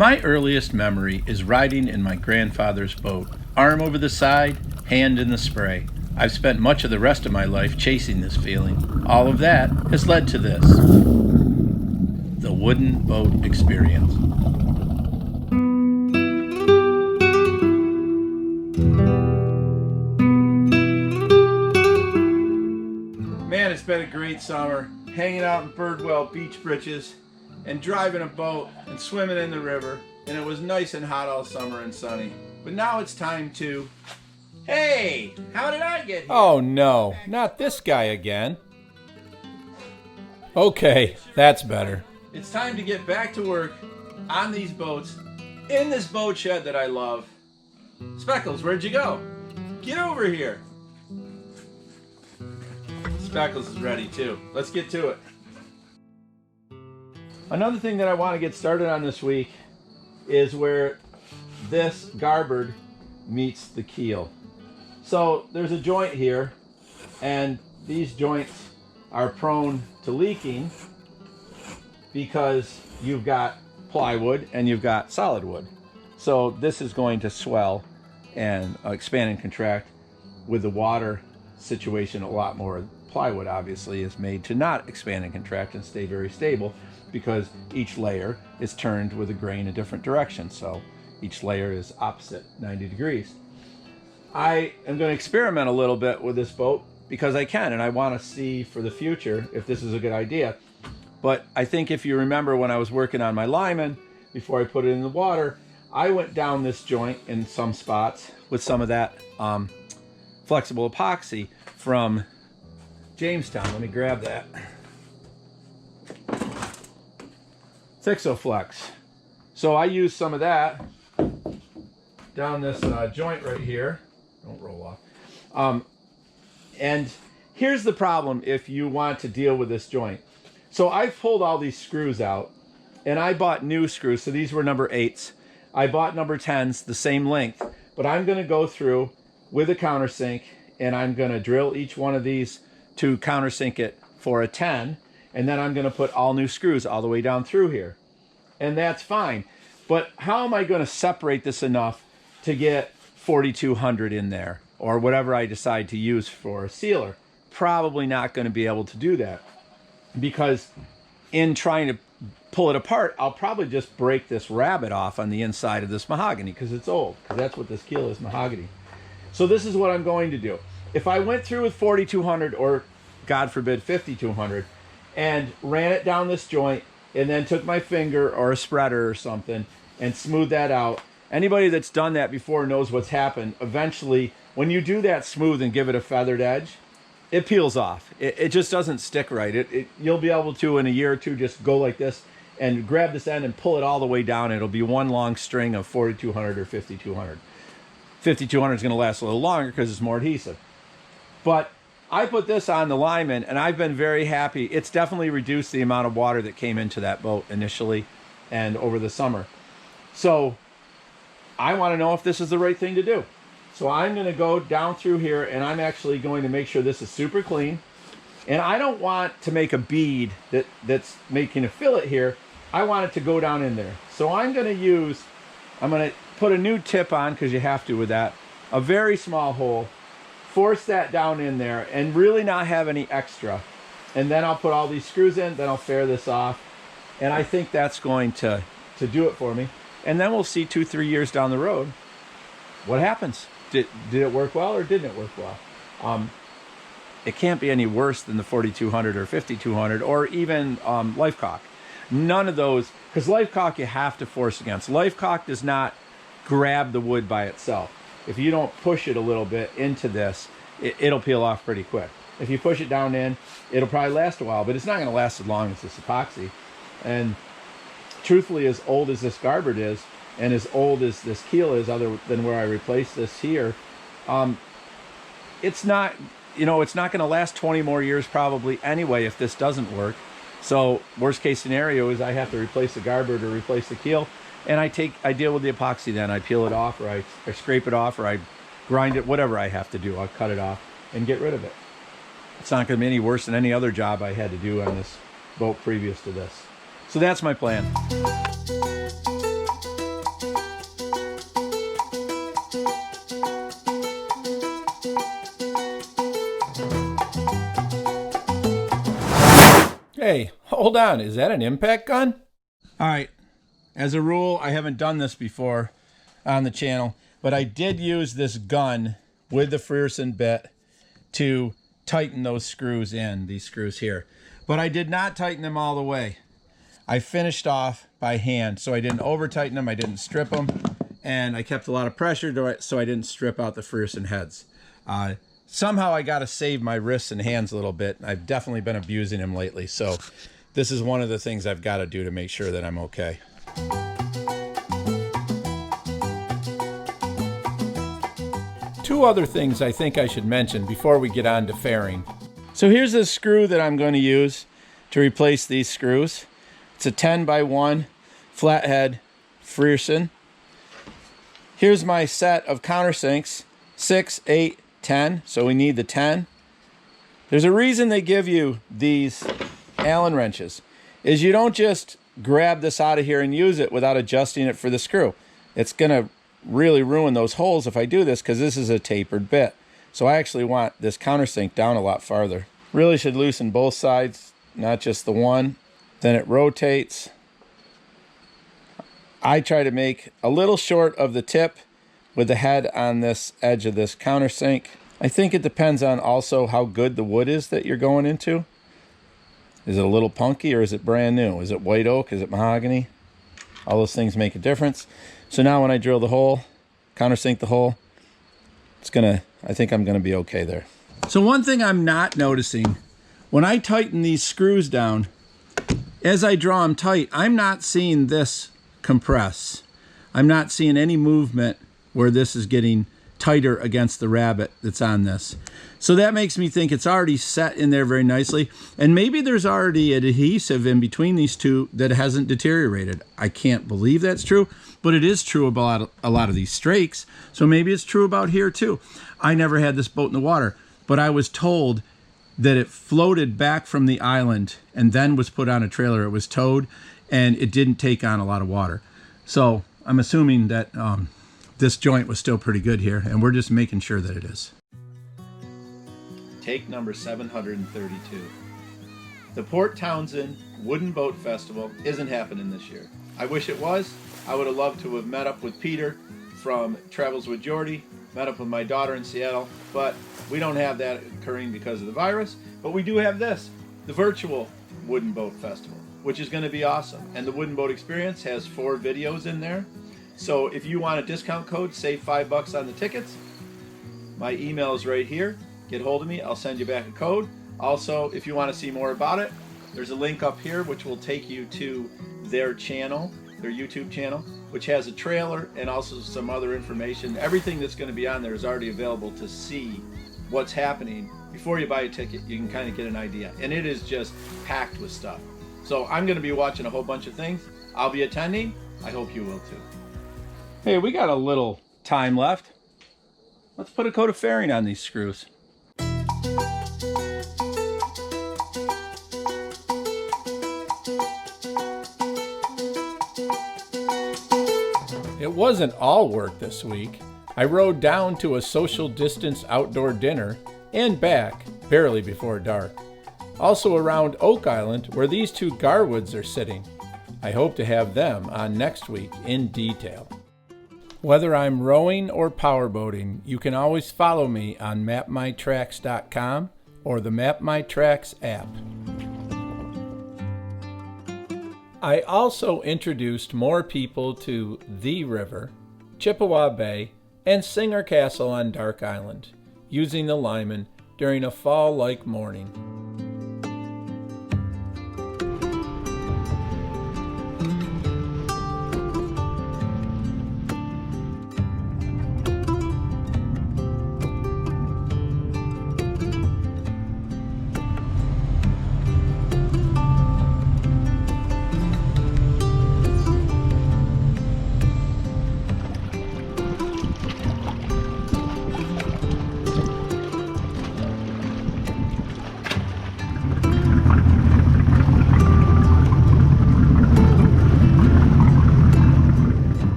My earliest memory is riding in my grandfather's boat, arm over the side, hand in the spray. I've spent much of the rest of my life chasing this feeling. All of that has led to this, the wooden boat experience. Man, it's been a great summer, hanging out in Birdwell beach britches and driving a boat and swimming in the river, and it was nice and hot all summer and sunny. But now it's time to... Hey, how did I get here? Oh no, not this guy again. Okay, that's better. It's time to get back to work on these boats, in this boat shed that I love. Speckles, where'd you go? Get over here. Speckles is ready too. Let's get to it. Another thing that I want to get started on this week is where this garboard meets the keel. So there's a joint here, and these joints are prone to leaking because you've got plywood and you've got solid wood. So this is going to swell and expand and contract with the water situation a lot more. Plywood obviously is made to not expand and contract and stay very stable because each layer is turned with a grain a different direction. So each layer is opposite 90 degrees. I am going to experiment a little bit with this boat because I can, and I want to see for the future if this is a good idea. But I think if you remember when I was working on my lineman, before I put it in the water, I went down this joint in some spots with some of that flexible epoxy from Jamestown. Let me grab that. Thixoflex. So I used some of that down this joint right here. Don't roll off. And here's the problem if you want to deal with this joint. So I've pulled all these screws out, and I bought new screws. So these were number 8s. I bought number 10s, the same length. But I'm going to go through with a countersink, and I'm going to drill each one of these to countersink it for a 10. And then I'm going to put all new screws all the way down through here. And that's fine. But how am I going to separate this enough to get 4200 in there, or whatever I decide to use for a sealer? Probably not going to be able to do that, because in trying to pull it apart, I'll probably just break this rabbet off on the inside of this mahogany because it's old, because that's what this keel is, mahogany. So this is what I'm going to do. If I went through with 4200, or God forbid 5200, and ran it down this joint and then took my finger or a spreader or something and smoothed that out, anybody that's done that before knows what's happened. Eventually, when you do that smooth and give it a feathered edge, it peels off. It just doesn't stick right. You'll be able to, in a year or two, just go like this and grab this end and pull it all the way down. It'll be one long string of 4200 or 5200. 5200 is going to last a little longer because it's more adhesive. But I put this on the lineman, and I've been very happy. It's definitely reduced the amount of water that came into that boat initially and over the summer. So I want to know if this is the right thing to do. So I'm going to go down through here, and I'm actually going to make sure this is super clean. And I don't want to make a bead that's making a fillet here. I want it to go down in there. So I'm going to put a new tip on, because you have to with that, a very small hole, force that down in there, and really not have any extra. And then I'll put all these screws in, then I'll fair this off. And I think that's going to do it for me. And then we'll see 2-3 years down the road what happens. Did it work well, or didn't it work well? It can't be any worse than the 4200 or 5200 or even life caulk. None of those, because life caulk you have to force against. Life caulk does not grab the wood by itself. If you don't push it a little bit into this, it'll peel off pretty quick. If you push it down in, it'll probably last a while, but it's not going to last as long as this epoxy. And truthfully, as old as this garboard is, and as old as this keel is, other than where I replaced this here, it's not going to last 20 more years probably anyway if this doesn't work. So worst case scenario is I have to replace the garboard or replace the keel, and I deal with the epoxy then. I peel it off, or I scrape it off, or I grind it, whatever I have to do. I'll cut it off and get rid of it. It's not going to be any worse than any other job I had to do on this boat previous to this. So that's my plan. Hey, hold on. Is that an impact gun? All right. As a rule, I haven't done this before on the channel, but I did use this gun with the Frierson bit to tighten those screws in, these screws here. But I did not tighten them all the way. I finished off by hand, so I didn't over tighten them, I didn't strip them, and I kept a lot of pressure to it so I didn't strip out the Frierson heads. Somehow I got to save my wrists and hands a little bit. I've definitely been abusing them lately, so this is one of the things I've got to do to make sure that I'm okay. Two other things I think I should mention before we get on to fairing. So here's the screw that I'm going to use to replace these screws. It's a 10x1 flathead Frierson. Here's my set of countersinks, 6, 8, 10, so we need the 10. There's a reason they give you these Allen wrenches, is you don't just grab this out of here and use it without adjusting it for the screw. It's going to really ruin those holes if I do this, because this is a tapered bit. So I actually want this countersink down a lot farther. Really should loosen both sides, not just the one. Then it rotates. I try to make a little short of the tip with the head on this edge of this countersink. I think it depends on also how good the wood is that you're going into. Is it a little punky or is it brand new? Is it white oak? Is it mahogany? All those things make a difference. So now when I drill the hole, countersink the hole, I think I'm gonna be okay there. So one thing I'm not noticing, when I tighten these screws down, as I draw them tight, I'm not seeing this compress. I'm not seeing any movement where this is getting tighter against the rabbet that's on this. So that makes me think it's already set in there very nicely. And maybe there's already adhesive in between these two that hasn't deteriorated. I can't believe that's true, but it is true about a lot of these strakes. So maybe it's true about here too. I never had this boat in the water, but I was told that it floated back from the island and then was put on a trailer. It was towed and it didn't take on a lot of water. So I'm assuming that this joint was still pretty good here, and we're just making sure that it is. Take number 732. The Port Townsend Wooden Boat Festival isn't happening this year. I wish it was. I would have loved to have met up with Peter from Travels with Jordy, met up with my daughter in Seattle, but we don't have that occurring because of the virus. But we do have this, the virtual Wooden Boat Festival, which is going to be awesome. And the Wooden Boat Experience has 4 videos in there. So if you want a discount code, save $5 on the tickets. My email is right here. Get hold of me. I'll send you back a code. Also, if you want to see more about it, there's a link up here which will take you to their channel, their YouTube channel, which has a trailer and also some other information. Everything that's going to be on there is already available to see what's happening. Before you buy a ticket, you can kind of get an idea. And it is just packed with stuff. So I'm going to be watching a whole bunch of things. I'll be attending. I hope you will too. Hey, we got a little time left. Let's put a coat of fairing on these screws. It wasn't all work this week. I rode down to a social distance outdoor dinner and back barely before dark. Also around Oak Island where these two Garwoods are sitting. I hope to have them on next week in detail. Whether I'm rowing or powerboating, you can always follow me on mapmytracks.com or the Map My Tracks app. I also introduced more people to the river, Chippewa Bay, and Singer Castle on Dark Island, using the Lyman during a fall-like morning.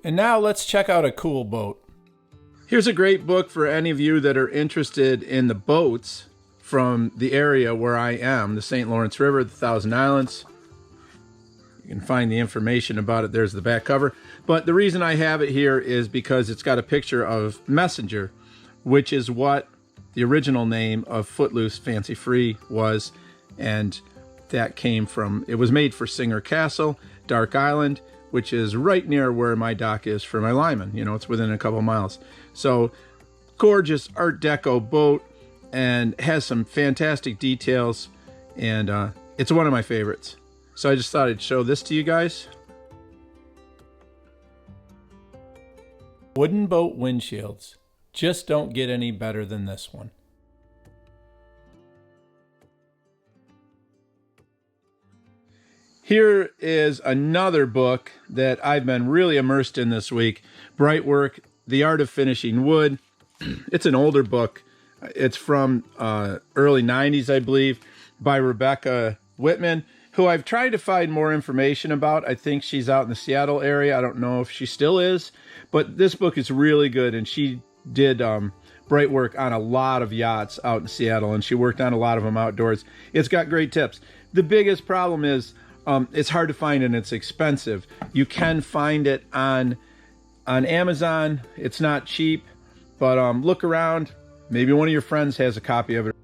And now let's check out a cool boat. Here's a great book for any of you that are interested in the boats from the area where I am, the St. Lawrence River, the Thousand Islands. You can find the information about it. There's the back cover. But the reason I have it here is because it's got a picture of Messenger, which is what the original name of Footloose Fancy Free was. And that came from, it was made for Singer Castle, Dark Island, which is right near where my dock is for my lineman. You know, it's within a couple miles. So gorgeous Art Deco boat and has some fantastic details. And it's one of my favorites. So I just thought I'd show this to you guys. Wooden boat windshields just don't get any better than this one. Here is another book that I've been really immersed in this week. Brightwork, The Art of Finishing Wood. It's an older book. It's from early 90s, I believe, by Rebecca Whitman, who I've tried to find more information about. I think she's out in the Seattle area. I don't know if she still is, but this book is really good, and she did Brightwork on a lot of yachts out in Seattle, and she worked on a lot of them outdoors. It's got great tips. The biggest problem is it's hard to find and it's expensive. You can find it on Amazon. It's not cheap, but look around. Maybe one of your friends has a copy of it.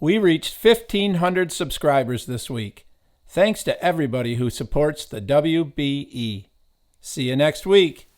We reached 1,500 subscribers this week. Thanks to everybody who supports the WBE. See you next week.